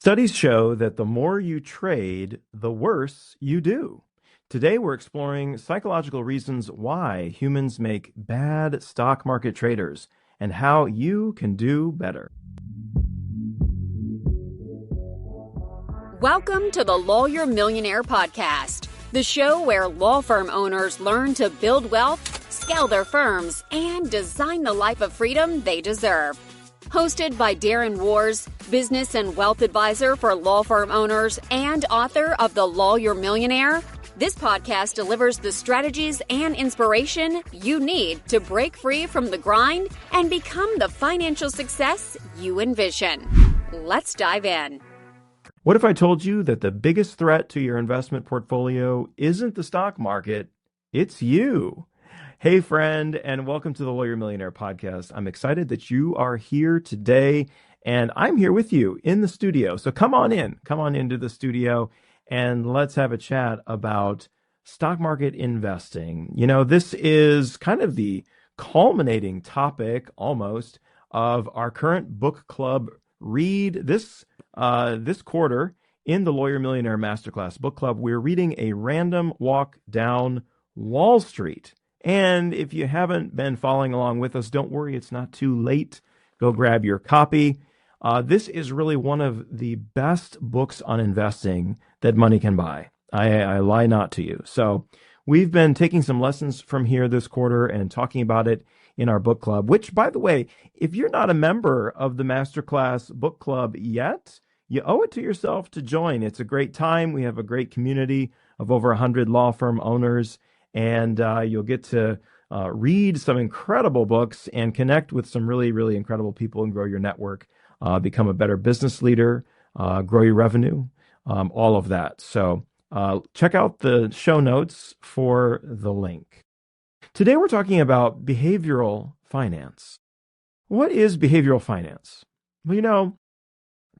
Studies show that the more you trade, the worse you do. Today, we're exploring psychological reasons why humans make bad stock market traders and how you can do better. Welcome to the Lawyer Millionaire Podcast, the show where law firm owners learn to build wealth, scale their firms, and design the life of freedom they deserve. Hosted by Darren Wurz, business and wealth advisor for law firm owners and author of The Lawyer Millionaire, this podcast delivers the strategies and inspiration you need to break free from the grind and become the financial success you envision. Let's dive in. What if I told you that the biggest threat to your investment portfolio isn't the stock market, it's you? Hey, friend, and welcome to the Lawyer Millionaire Podcast. I'm excited that you are here today, and I'm here with you in the studio. So come on into the studio, and let's have a chat about stock market investing. You know, this is kind of the culminating topic almost of our current book club read this quarter in the Lawyer Millionaire Masterclass Book Club. We're reading A Random Walk Down Wall Street. And if you haven't been following along with us, don't worry, it's not too late. Go grab your copy. This is really one of the best books on investing that money can buy. I lie not to you. So we've been taking some lessons from here this quarter and talking about it in our book club, which, by the way, if you're not a member of the Masterclass Book Club yet, you owe it to yourself to join. It's a great time. We have a great community of over 100 law firm owners, and you'll get to read some incredible books and connect with some really, really incredible people and grow your network, become a better business leader, grow your revenue, all of that. So check out the show notes for the link. Today we're talking about behavioral finance. What is behavioral finance? Well, you know,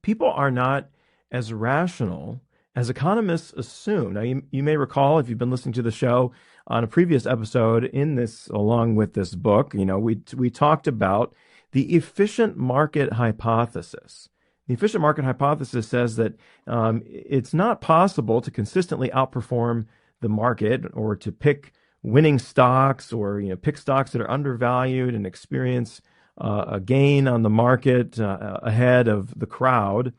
people are not as rational as economists assume. Now, you may recall, if you've been listening to the show on a previous episode in this, along with this book, you know, we talked about the efficient market hypothesis. The efficient market hypothesis says that it's not possible to consistently outperform the market or to pick winning stocks or pick stocks that are undervalued and experience a gain on the market ahead of the crowd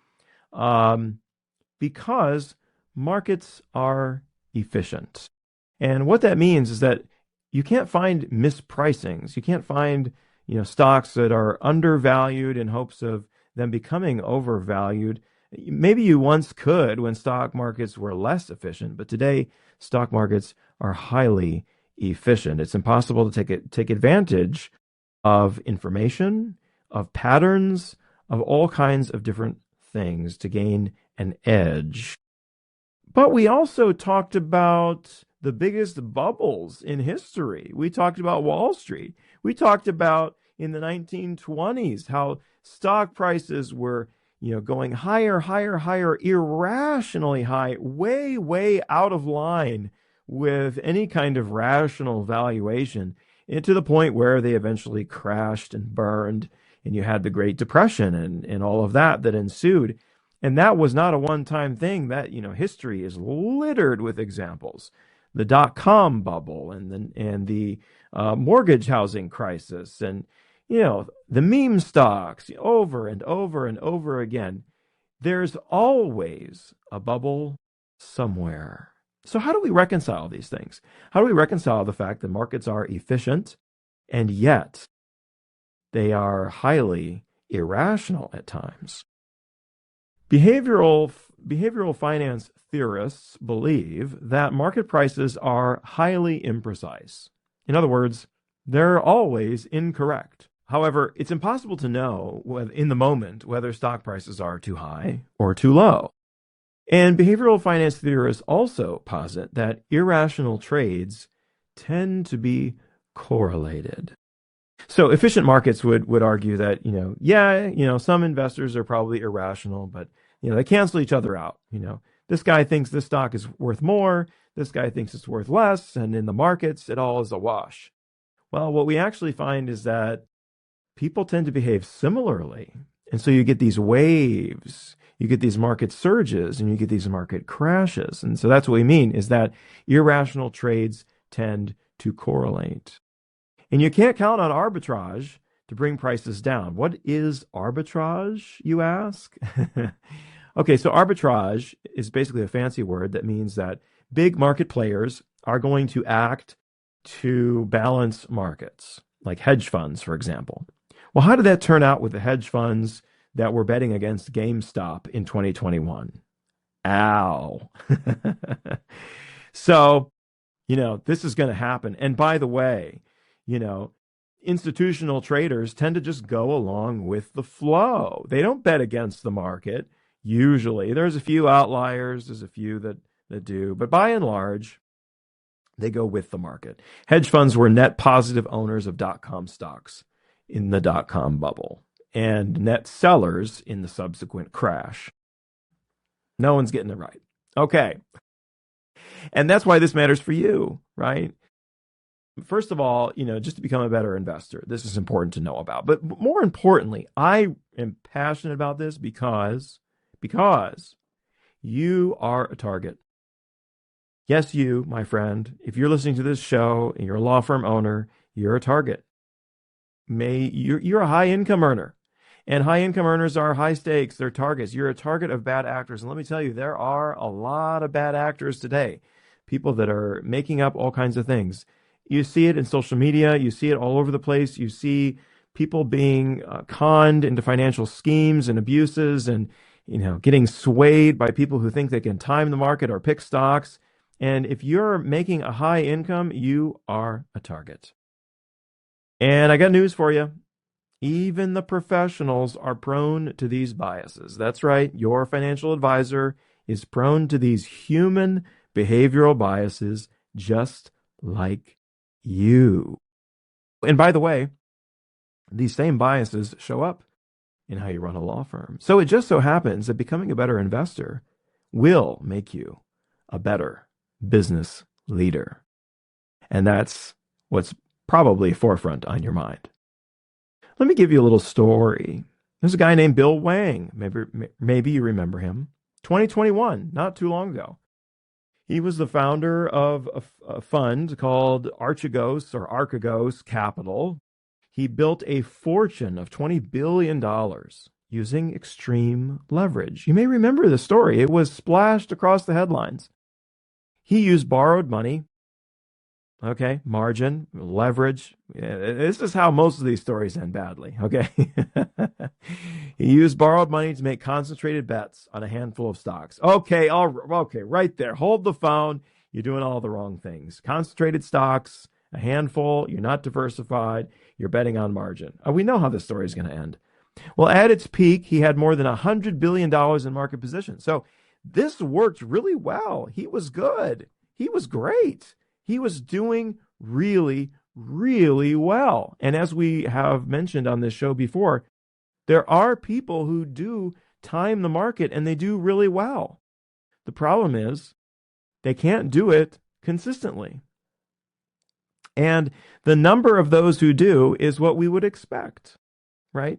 because markets are efficient. And what that means is that you can't find mispricings. You can't find stocks that are undervalued in hopes of them becoming overvalued. Maybe you once could when stock markets were less efficient, but today stock markets are highly efficient. It's impossible to take advantage of information, of patterns, of all kinds of different things to gain an edge. But we also talked about the biggest bubbles in history. We talked about Wall Street. We talked about in the 1920s how stock prices were going higher, irrationally high, way out of line with any kind of rational valuation, and to the point where they eventually crashed and burned, and you had the Great Depression and all of that ensued. And that was not a one-time thing. That history is littered with examples. The dot-com bubble and the mortgage housing crisis and the meme stocks over and over again. There's always a bubble somewhere. So how do we reconcile these things? How do we reconcile the fact that markets are efficient and yet they are highly irrational at times? Behavioral finance theorists believe that market prices are highly imprecise. In other words, they're always incorrect. However, it's impossible to know in the moment whether stock prices are too high or too low. And behavioral finance theorists also posit that irrational trades tend to be correlated. So efficient markets would argue that, some investors are probably irrational, but, they cancel each other out. This guy thinks this stock is worth more. This guy thinks it's worth less. And in the markets, it all is a wash. Well, what we actually find is that people tend to behave similarly. And so you get these waves you get these market surges and you get these market crashes. And so that's what we mean, is that irrational trades tend to correlate. And you can't count on arbitrage to bring prices down. What is arbitrage, you ask? Okay, so arbitrage is basically a fancy word that means that big market players are going to act to balance markets, like hedge funds, for example. Well, how did that turn out with the hedge funds that were betting against GameStop in 2021? Ow. So, this is going to happen. And by the way, institutional traders tend to just go along with the flow. They don't bet against the market. Usually, there's a few outliers. There's a few that do. But by and large, they go with the market. Hedge funds were net positive owners of dot-com stocks in the dot-com bubble and net sellers in the subsequent crash. No one's getting it right. Okay. And that's why this matters for you, right? First of all, just to become a better investor, this is important to know about. But more importantly, I am passionate about this because you are a target. Yes, you, my friend, if you're listening to this show and you're a law firm owner, you're a target. You're a high income earner, and high income earners are high stakes. They're targets. You're a target of bad actors. And let me tell you, there are a lot of bad actors today, people that are making up all kinds of things. You see it in social media. You see it all over the place. You see people being conned into financial schemes and abuses and, getting swayed by people who think they can time the market or pick stocks. And if you're making a high income, you are a target. And I got news for you. Even the professionals are prone to these biases. That's right. Your financial advisor is prone to these human behavioral biases just like you. And by the way, these same biases show up in how you run a law firm. So it just so happens that becoming a better investor will make you a better business leader. And that's what's probably forefront on your mind. Let me give you a little story. There's a guy named Bill Wang. Maybe you remember him. 2021, not too long ago. He was the founder of a fund called Archegos Capital. He built a fortune of $20 billion using extreme leverage. You may remember the story. It was splashed across the headlines. He used borrowed money. Okay, margin, leverage. This is how most of these stories end badly, okay? He used borrowed money to make concentrated bets on a handful of stocks. Okay, right there. Hold the phone. You're doing all the wrong things. Concentrated stocks, a handful, you're not diversified, you're betting on margin. We know how this story is going to end. Well, at its peak, he had more than $100 billion in market position. So this worked really well. He was good. He was great. He was doing really, really well. And as we have mentioned on this show before, there are people who do time the market and they do really well. The problem is they can't do it consistently. And the number of those who do is what we would expect, right?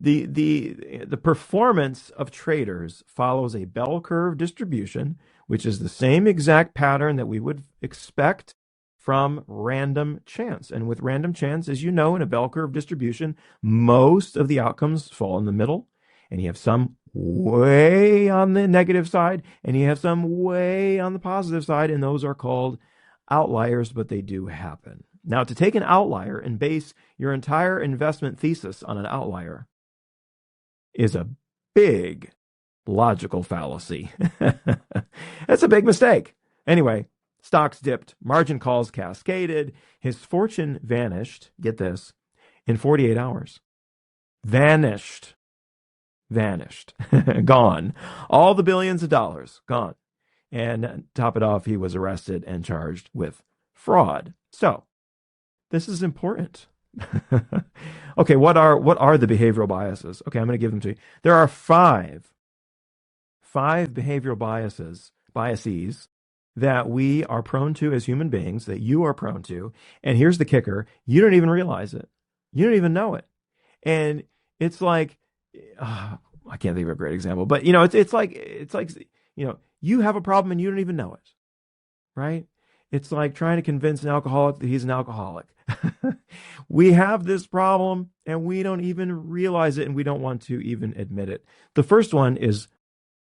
The performance of traders follows a bell curve distribution, which is the same exact pattern that we would expect from random chance. And with random chance, as you know, in a bell curve distribution, most of the outcomes fall in the middle, and you have some way on the negative side, and you have some way on the positive side, and those are called outliers, but they do happen. Now, to take an outlier and base your entire investment thesis on an outlier is a big logical fallacy. That's a big mistake. Anyway, stocks dipped, margin calls cascaded, his fortune vanished, get this, in 48 hours. Vanished. Gone. All the billions of dollars, gone. And top it off, he was arrested and charged with fraud. So, this is important. Okay, what are the behavioral biases? Okay, I'm going to give them to you. There are five behavioral biases that we are prone to as human beings, that you are prone to. And here's the kicker. You don't even realize it. You don't even know it. And it's like, I can't think of a great example, but it's like you have a problem and you don't even know it, right? It's like trying to convince an alcoholic that he's an alcoholic. We have this problem and we don't even realize it, and we don't want to even admit it. The first one is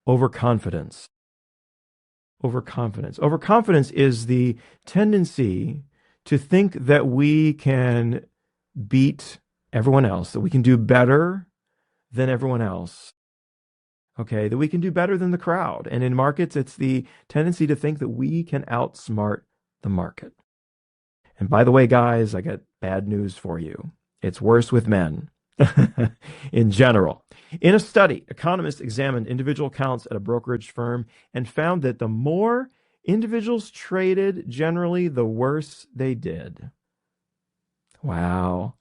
overconfidence. Overconfidence. Overconfidence is the tendency to think that we can beat everyone else, that we can do better than everyone else. Okay, that we can do better than the crowd. And in markets, it's the tendency to think that we can outsmart the market. And by the way, guys, I got bad news for you. It's worse with men in general. In a study, economists examined individual accounts at a brokerage firm and found that the more individuals traded, generally, the worse they did. Wow.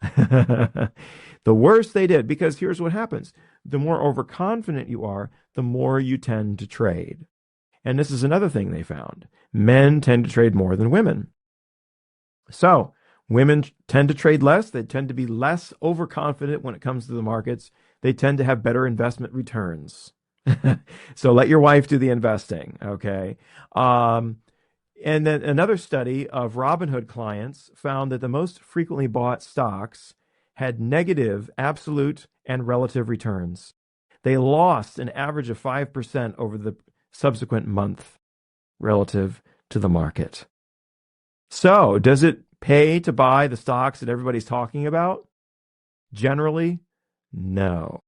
The worse they did, because here's what happens. The more overconfident you are, the more you tend to trade. And this is another thing they found. Men tend to trade more than women. So women tend to trade less. They tend to be less overconfident when it comes to the markets. They tend to have better investment returns. So let your wife do the investing, okay? And then another study of Robinhood clients found that the most frequently bought stocks had negative absolute and relative returns. They lost an average of 5% over the subsequent month relative to the market. So, does it pay to buy the stocks that everybody's talking about? Generally, no.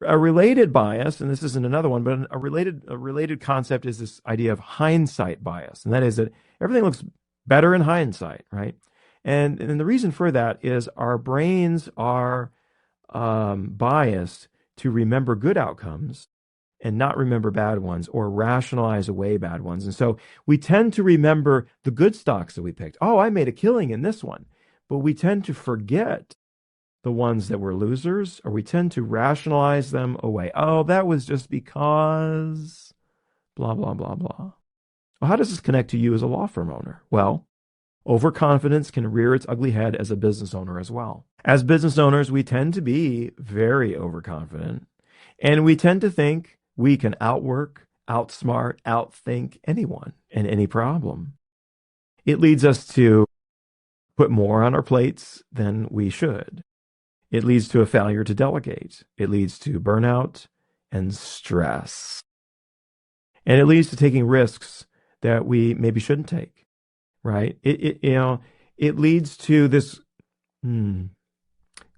A related bias, and this isn't another one, but a related concept is this idea of hindsight bias. And that is that everything looks better in hindsight, right? And the reason for that is our brains are biased to remember good outcomes and not remember bad ones, or rationalize away bad ones. And so we tend to remember the good stocks that we picked. Oh, I made a killing in this one. But we tend to forget the ones that were losers, or we tend to rationalize them away. Oh, that was just because blah, blah, blah, blah. Well, how does this connect to you as a law firm owner? Well, overconfidence can rear its ugly head as a business owner as well. As business owners, we tend to be very overconfident, and we tend to think we can outwork, outsmart, outthink anyone and any problem. It leads us to put more on our plates than we should. It leads to a failure to delegate. It leads to burnout and stress. And it leads to taking risks that we maybe shouldn't take, right? It leads to this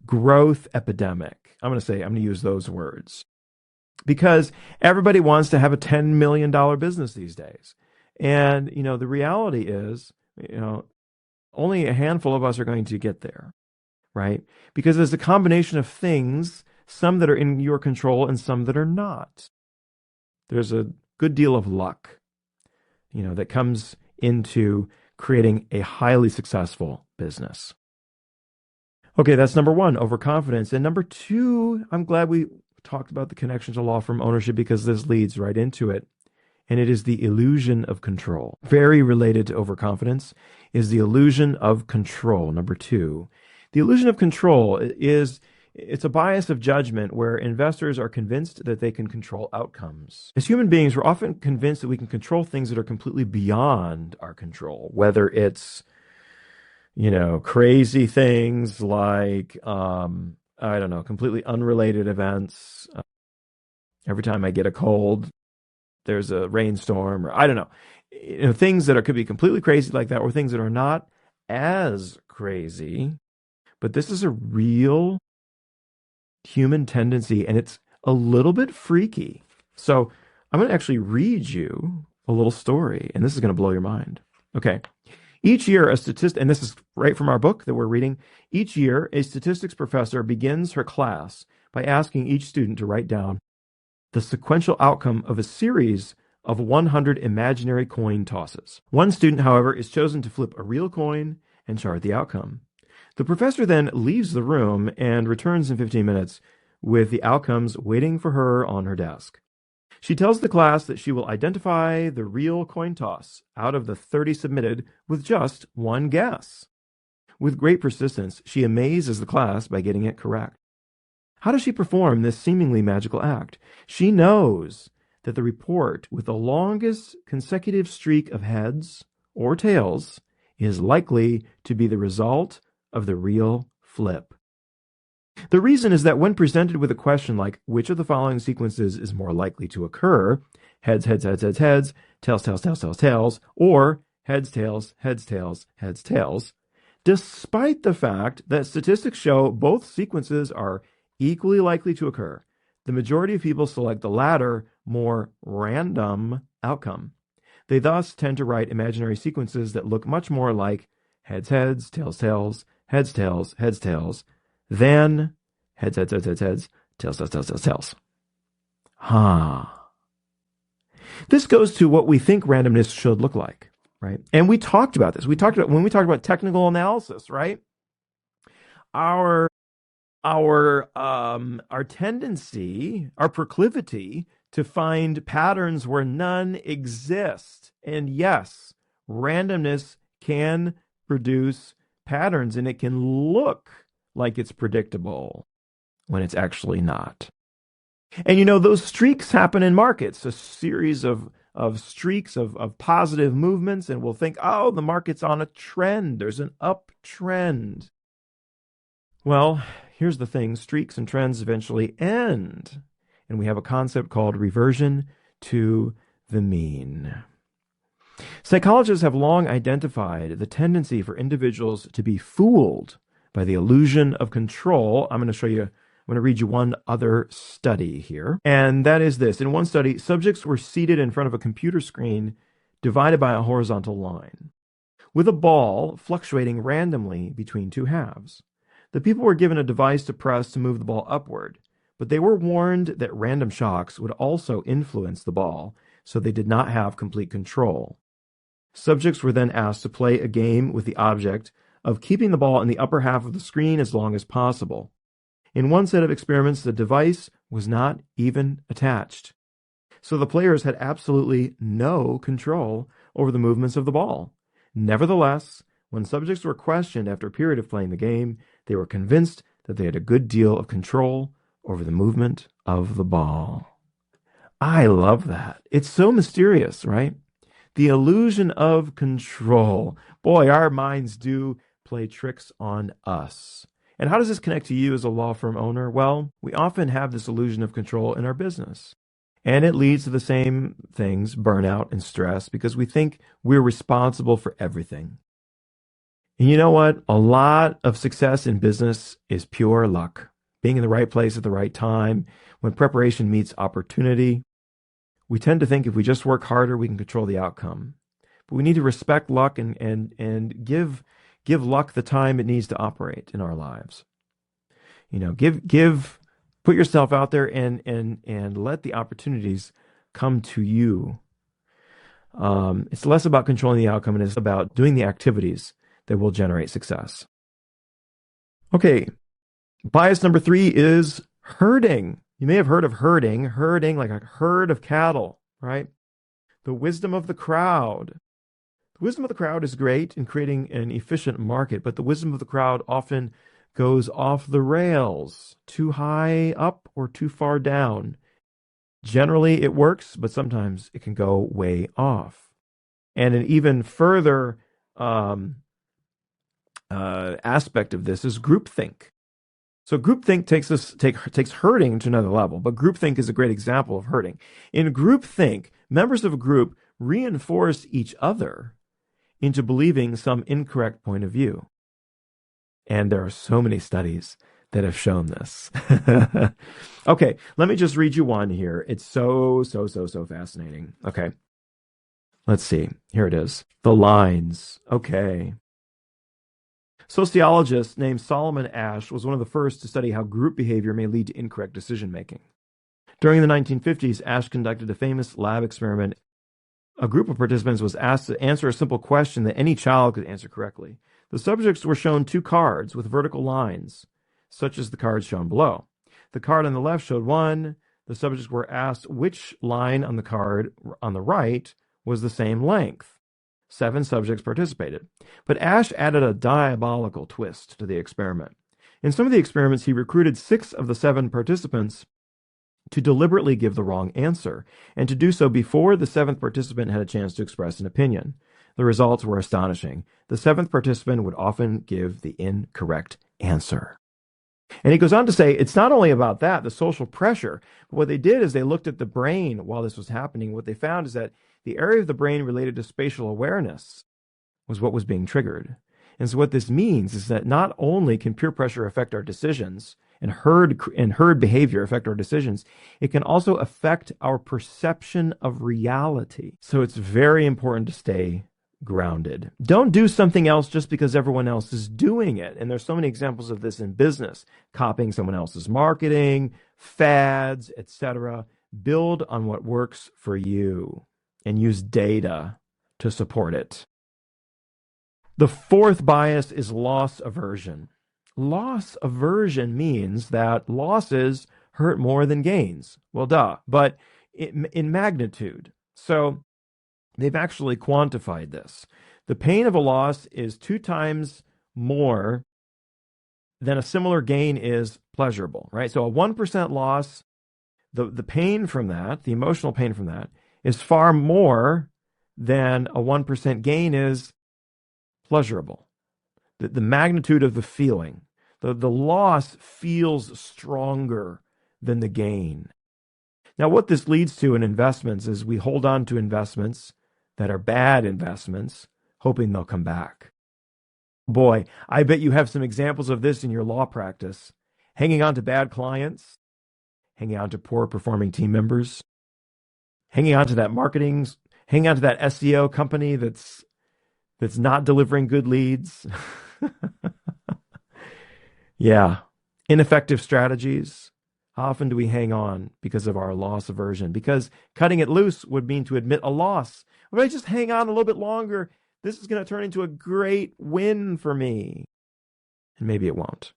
growth epidemic. I'm going to use those words. Because everybody wants to have a $10 million business these days. And, the reality is, only a handful of us are going to get there, right? Because there's a combination of things, some that are in your control and some that are not. There's a good deal of luck, that comes into creating a highly successful business. Okay, that's number one, overconfidence. And number two, I'm glad we talked about the connection to law firm ownership, because this leads right into it. And it is the illusion of control. Very related to overconfidence is the illusion of control. Number two, the illusion of control it's a bias of judgment where investors are convinced that they can control outcomes. As human beings, we're often convinced that we can control things that are completely beyond our control, whether it's, crazy things like, completely unrelated events. Every time I get a cold, there's a rainstorm, or I don't know, things that could be completely crazy like that, or things that are not as crazy. But this is a real human tendency, and it's a little bit freaky. So I'm going to actually read you a little story, and this is going to blow your mind. Okay. Each year, and this is right from our book that we're reading, each year, a statistics professor begins her class by asking each student to write down the sequential outcome of a series of 100 imaginary coin tosses. One student, however, is chosen to flip a real coin and chart the outcome. The professor then leaves the room and returns in 15 minutes with the outcomes waiting for her on her desk. She tells the class that she will identify the real coin toss out of the 30 submitted with just one guess. With great persistence, she amazes the class by getting it correct. How does she perform this seemingly magical act? She knows that the report with the longest consecutive streak of heads or tails is likely to be the result of the real flip. The reason is that when presented with a question like, which of the following sequences is more likely to occur, heads, heads, heads, heads, heads, tails, tails, tails, tails, tails, or heads, tails, heads, tails, heads, tails, despite the fact that statistics show both sequences are equally likely to occur, the majority of people select the latter, more random outcome. They thus tend to write imaginary sequences that look much more like heads, heads, tails, tails, heads, tails, heads, tails, than heads, heads, heads, heads, heads, tails, tails, tails, tails, tails. This goes to what we think randomness should look like, right? And we talked about this. When we talked about technical analysis, right? Our tendency, our proclivity to find patterns where none exist. And yes, randomness can produce patterns, and it can look like it's predictable when it's actually not. And those streaks happen in markets, a series of streaks of positive movements, and we'll think, oh, the market's on a trend. There's an uptrend. Well, here's the thing. Streaks and trends eventually end. And we have a concept called reversion to the mean. Psychologists have long identified the tendency for individuals to be fooled by the illusion of control. I'm going to read you one other study here. And that is this. In one study, subjects were seated in front of a computer screen divided by a horizontal line, with a ball fluctuating randomly between two halves. The people were given a device to press to move the ball upward, but they were warned that random shocks would also influence the ball, so they did not have complete control. Subjects were then asked to play a game with the object of keeping the ball in the upper half of the screen as long as possible. In one set of experiments, the device was not even attached, so the players had absolutely no control over the movements of the ball. Nevertheless, when subjects were questioned after a period of playing the game, they were convinced that they had a good deal of control over the movement of the ball. I love that. It's so mysterious, right? The illusion of control. Boy, our minds do play tricks on us. And how does this connect to you as a law firm owner? Well, we often have this illusion of control in our business. And it leads to the same things, burnout and stress, because we think we're responsible for everything. And you know what? A lot of success in business is pure luck. Being in the right place at the right time, when preparation meets opportunity. We tend to think if we just work harder, we can control the outcome. But we need to respect luck and give luck the time it needs to operate in our lives. Put yourself out there and let the opportunities come to you. It's less about controlling the outcome and it's about doing the activities that will generate success. Okay, bias number 3 is herding. You may have heard of herding like a herd of cattle, right? The wisdom of the crowd. The wisdom of the crowd is great in creating an efficient market, but the wisdom of the crowd often goes off the rails, too high up or too far down. Generally, it works, but sometimes it can go way off. And an even further aspect of this is groupthink. So groupthink takes herding to another level, but groupthink is a great example of herding. In groupthink, members of a group reinforce each other into believing some incorrect point of view. And there are so many studies that have shown this. Okay, let me just read you one here. It's so fascinating. Okay, let's see. Here it is. The lines. Okay. Sociologist named Solomon Asch was one of the first to study how group behavior may lead to incorrect decision-making. During the 1950s, Asch conducted a famous lab experiment. A group of participants was asked to answer a simple question that any child could answer correctly. The subjects were shown 2 cards with vertical lines, such as the cards shown below. The card on the left showed 1. The subjects were asked which line on the card on the right was the same length. 7 subjects participated. But Asch added a diabolical twist to the experiment. In some of the experiments, he recruited 6 of the 7 participants to deliberately give the wrong answer, and to do so before the 7th participant had a chance to express an opinion. The results were astonishing. The 7th participant would often give the incorrect answer. And he goes on to say, it's not only about that, the social pressure, but what they did is they looked at the brain while this was happening. What they found is that the area of the brain related to spatial awareness was what was being triggered. And so what this means is that not only can peer pressure affect our decisions and herd behavior affect our decisions, it can also affect our perception of reality. So it's very important to stay grounded. Don't do something else just because everyone else is doing it. And there's so many examples of this in business, copying someone else's marketing, fads, etc. Build on what works for you and use data to support it. The 4th bias is loss aversion. Loss aversion means that losses hurt more than gains. Well, duh, but in magnitude. So they've actually quantified this. The pain of a loss is 2 times more than a similar gain is pleasurable, right? So a 1% loss, the pain from that, the emotional pain from that, is far more than a 1% gain is pleasurable. The magnitude of the feeling. The loss feels stronger than the gain. Now, what this leads to in investments is we hold on to investments that are bad investments, hoping they'll come back. Boy, I bet you have some examples of this in your law practice. Hanging on to bad clients, hanging on to poor performing team members, hanging on to that hanging on to that SEO company that's not delivering good leads. Yeah. Ineffective strategies. How often do we hang on because of our loss aversion? Because cutting it loose would mean to admit a loss. If I just hang on a little bit longer, this is going to turn into a great win for me. And maybe it won't.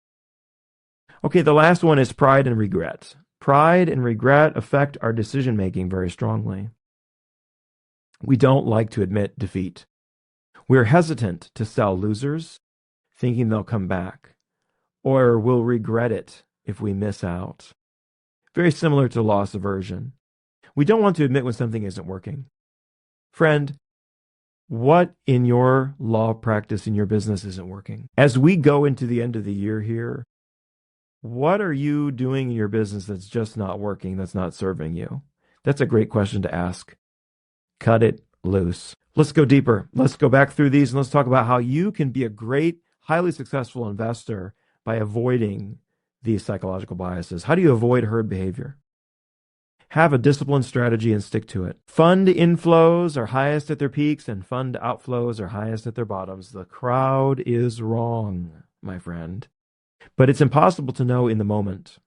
Okay, the last one is pride and regret. Pride and regret affect our decision-making very strongly. We don't like to admit defeat. We're hesitant to sell losers, thinking they'll come back, or we'll regret it if we miss out. Very similar to loss aversion. We don't want to admit when something isn't working. Friend, what in your law practice, in your business isn't working? As we go into the end of the year here, what are you doing in your business that's just not working, that's not serving you? That's a great question to ask. Cut it loose. Let's go deeper. Let's go back through these and let's talk about how you can be a great, highly successful investor by avoiding these psychological biases. How do you avoid herd behavior? Have a disciplined strategy and stick to it. Fund inflows are highest at their peaks and fund outflows are highest at their bottoms. The crowd is wrong, my friend. But it's impossible to know in the moment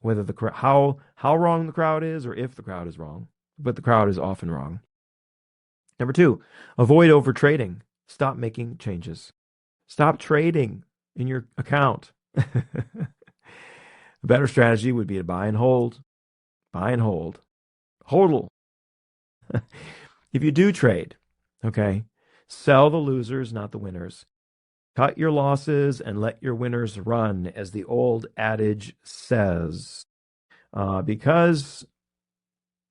whether how wrong the crowd is or if the crowd is wrong. But the crowd is often wrong. Number 2, avoid overtrading. Stop making changes. Stop trading in your account. A better strategy would be to buy and hold. Buy and hold. Hodl. If you do trade, okay, sell the losers, not the winners. Cut your losses and let your winners run, as the old adage says. Because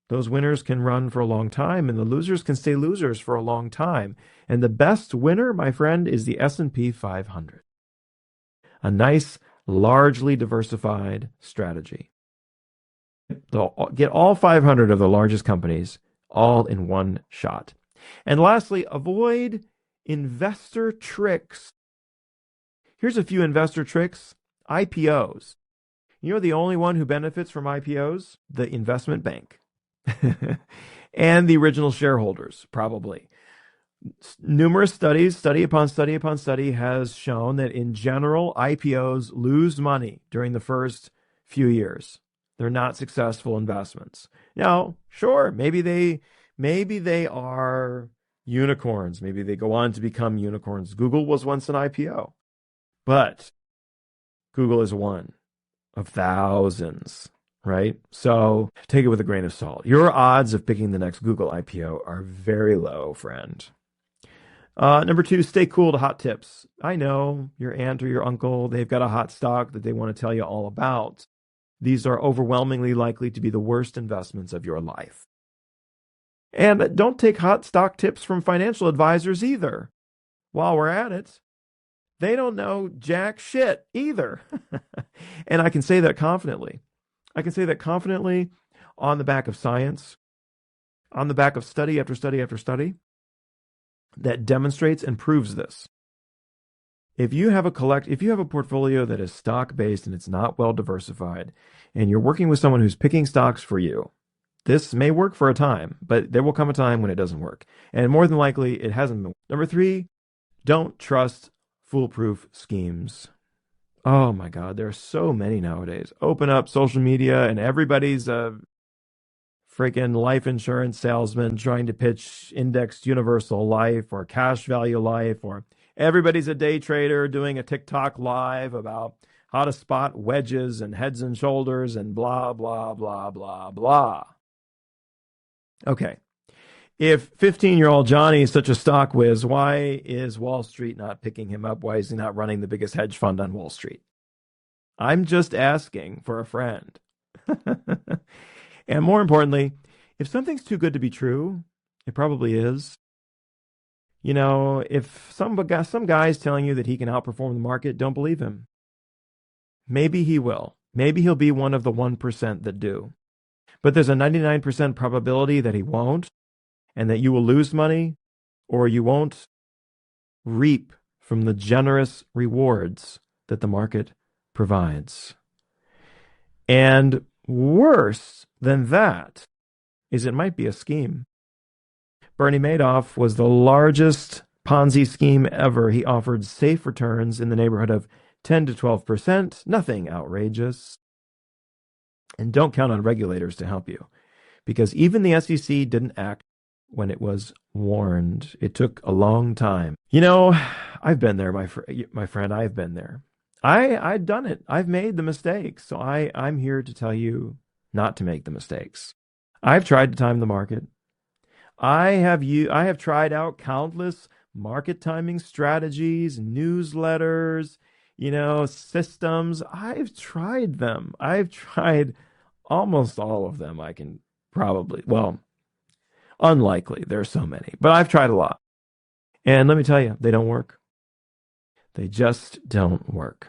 those winners can run for a long time and the losers can stay losers for a long time. And the best winner, my friend, is the S&P 500. A nice, largely diversified strategy. Get all 500 of the largest companies all in one shot. And lastly, avoid investor tricks. Here's a few investor tricks. IPOs. You know the only one who benefits from IPOs? The investment bank. And the original shareholders, probably. Numerous studies, study upon study upon study, has shown that in general, IPOs lose money during the first few years. They're not successful investments. Now, sure, maybe they are unicorns. Maybe they go on to become unicorns. Google was once an IPO, but Google is one of thousands, right? So take it with a grain of salt. Your odds of picking the next Google IPO are very low, friend. Number two, stay cool to hot tips. I know your aunt or your uncle, they've got a hot stock that they want to tell you all about. These are overwhelmingly likely to be the worst investments of your life. And don't take hot stock tips from financial advisors either. While we're at it, they don't know jack shit either. And I can say that confidently. I can say that confidently on the back of science, on the back of study after study after study that demonstrates and proves this. If you have a portfolio that is stock based and it's not well diversified, and you're working with someone who's picking stocks for you, this may work for a time, but there will come a time when it doesn't work. And more than likely, it hasn't been. Number three, don't trust foolproof schemes. Oh my God, there are so many nowadays. Open up social media and everybody's a freaking life insurance salesman trying to pitch indexed universal life or cash value life, or everybody's a day trader doing a TikTok live about how to spot wedges and heads and shoulders and blah, blah, blah, blah, blah. Okay. If 15-year-old Johnny is such a stock whiz, why is Wall Street not picking him up? Why is he not running the biggest hedge fund on Wall Street? I'm just asking for a friend. And more importantly, if something's too good to be true, it probably is. You know, if some guy's telling you that he can outperform the market, don't believe him. Maybe he will. Maybe he'll be one of the 1% that do. But there's a 99% probability that he won't, and that you will lose money, or you won't reap from the generous rewards that the market provides. And worse than that is it might be a scheme. Bernie Madoff was the largest Ponzi scheme ever. He offered safe returns in the neighborhood of 10 to 12%, nothing outrageous. And don't count on regulators to help you, because even the SEC didn't act when it was warned. It took a long time. You know, I've been there, my friend. I've been there. I've done it. I've made the mistakes. So I'm here to tell you not to make the mistakes. I've tried to time the market. I have tried out countless market timing strategies, newsletters, systems. I've tried them. I've tried almost all of them. I can probably, unlikely. There are so many, but I've tried a lot. And let me tell you, they don't work. They just don't work.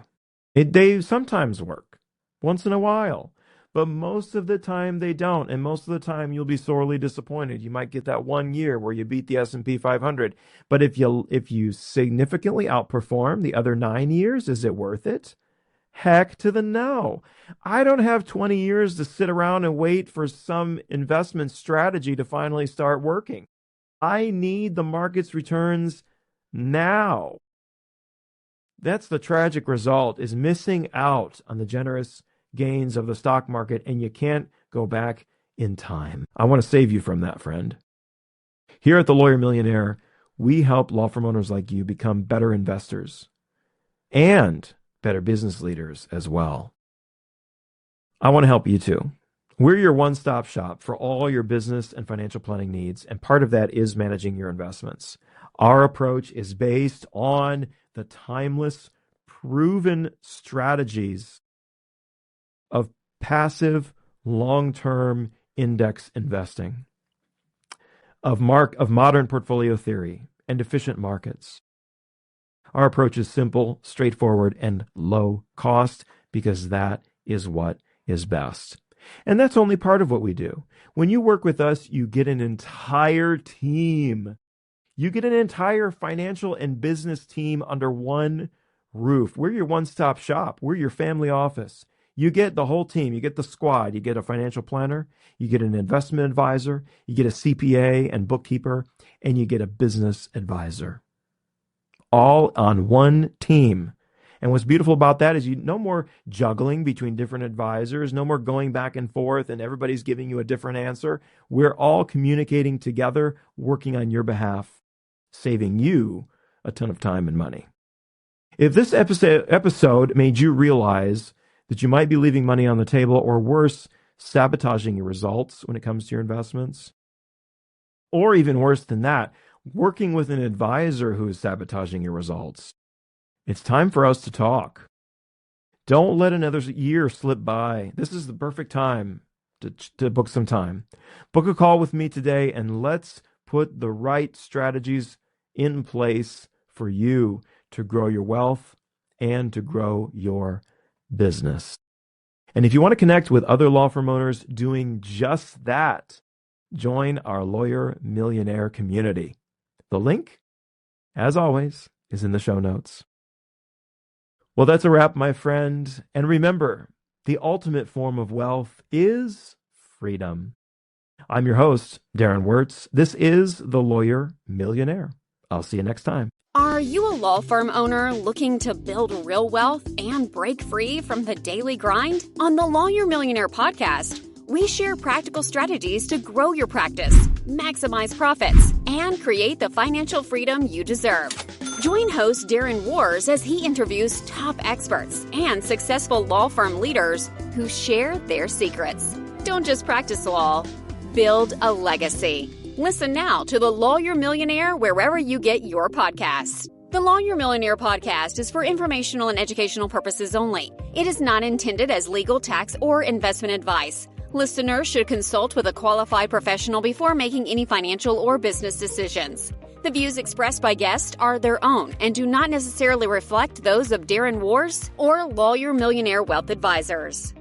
They sometimes work once in a while, but most of the time they don't. And most of the time you'll be sorely disappointed. You might get that 1 year where you beat the S&P 500. But if you significantly outperform the other 9 years, is it worth it? Heck to the no. I don't have 20 years to sit around and wait for some investment strategy to finally start working. I need the market's returns now. That's the tragic result, is missing out on the generous gains of the stock market, and you can't go back in time. I want to save you from that, friend. Here at The Lawyer Millionaire, we help law firm owners like you become better investors and better business leaders as well. I want to help you too. We're your one-stop shop for all your business and financial planning needs, and part of that is managing your investments. Our approach is based on the timeless, proven strategies of passive, long-term index investing, of modern portfolio theory, and efficient markets. Our approach is simple, straightforward, and low cost, because that is what is best. And that's only part of what we do. When you work with us, you get an entire team. You get an entire financial and business team under one roof. We're your one-stop shop. We're your family office. You get the whole team. You get the squad. You get a financial planner. You get an investment advisor. You get a CPA and bookkeeper. And you get a business advisor. All on one team. And what's beautiful about that is no more juggling between different advisors, no more going back and forth and everybody's giving you a different answer. We're all communicating together, working on your behalf, saving you a ton of time and money. If this episode made you realize that you might be leaving money on the table, or worse, sabotaging your results when it comes to your investments, or even worse than that, working with an advisor who is sabotaging your results. It's time for us to talk. Don't let another year slip by. This is the perfect time to book some time. Book a call with me today, and let's put the right strategies in place for you to grow your wealth and to grow your business. And if you want to connect with other law firm owners doing just that, join our Lawyer Millionaire community. The link, as always, is in the show notes. Well, that's a wrap, my friend. And remember, the ultimate form of wealth is freedom. I'm your host, Darren Wurz. This is The Lawyer Millionaire. I'll see you next time. Are you a law firm owner looking to build real wealth and break free from the daily grind? On the Lawyer Millionaire podcast, we share practical strategies to grow your practice, maximize profits, and create the financial freedom you deserve. Join host Darren Wurz as he interviews top experts and successful law firm leaders who share their secrets. Don't just practice law, build a legacy. Listen now to The Lawyer Millionaire wherever you get your podcasts. The Lawyer Millionaire podcast is for informational and educational purposes only. It is not intended as legal, tax, or investment advice. Listeners should consult with a qualified professional before making any financial or business decisions. The views expressed by guests are their own and do not necessarily reflect those of Darren Wurz or Lawyer Millionaire Wealth Advisors.